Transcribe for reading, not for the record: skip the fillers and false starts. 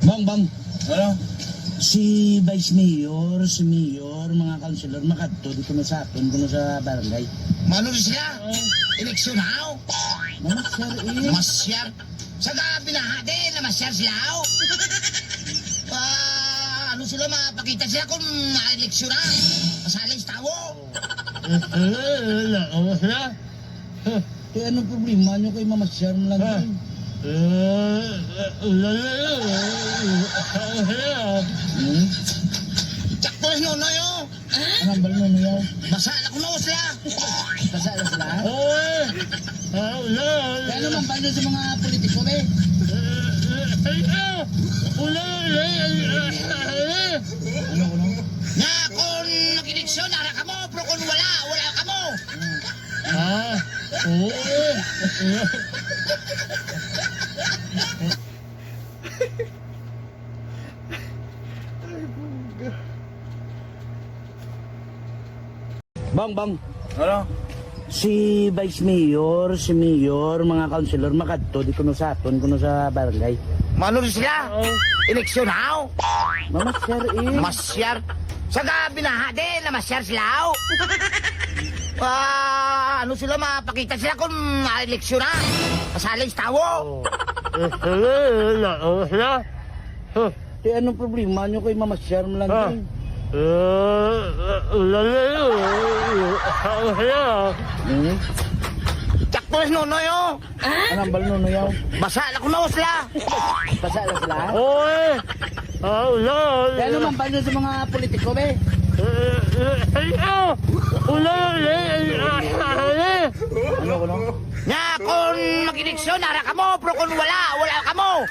Bang. Ano? Si Vice Mayor, si Mayor, mga kansilor, makadto dito na sa aton, kuno sa barangay. Mano sila? Eleksyon haw? Mamasyar Masyar? Sa gabi na din na masyar sila haw? Ano sila mapakita sila kung eleksyon na? Masalay sa tawo? Kaya anong problema nyo kay mamasyar mo lang din? Tsakto na nono yun. Anong bal mo yaw? Basa na kuno sila. Basa na sila? Kaya ano man bal sa mga politiko, be? Ano? Na kung mag-eleksyon, nara ka mo. Pero kung wala ka mo. Bang. Ano? Si Vice Mayor, si Mayor, mga kansilor, makadto dito na sa aton, kuno sa barangay. Mano sila? Eleksyon haw? Mamasyar Masyar? Sa gabi na din na masyar sila haw? Ano sila mapakita sila kung eleksyon na? Masalay sa tawo? Kaya anong problema nyo kay mamasyar mo lang din? Tsakto na nono yun. Anong bal mo yaw? Basa na kuno sila. Basa na sila? Kaya ano man bal sa mga politiko, be? Ano? Na kung mag-eleksyon, nara ka mo. Pero kung wala ka mo.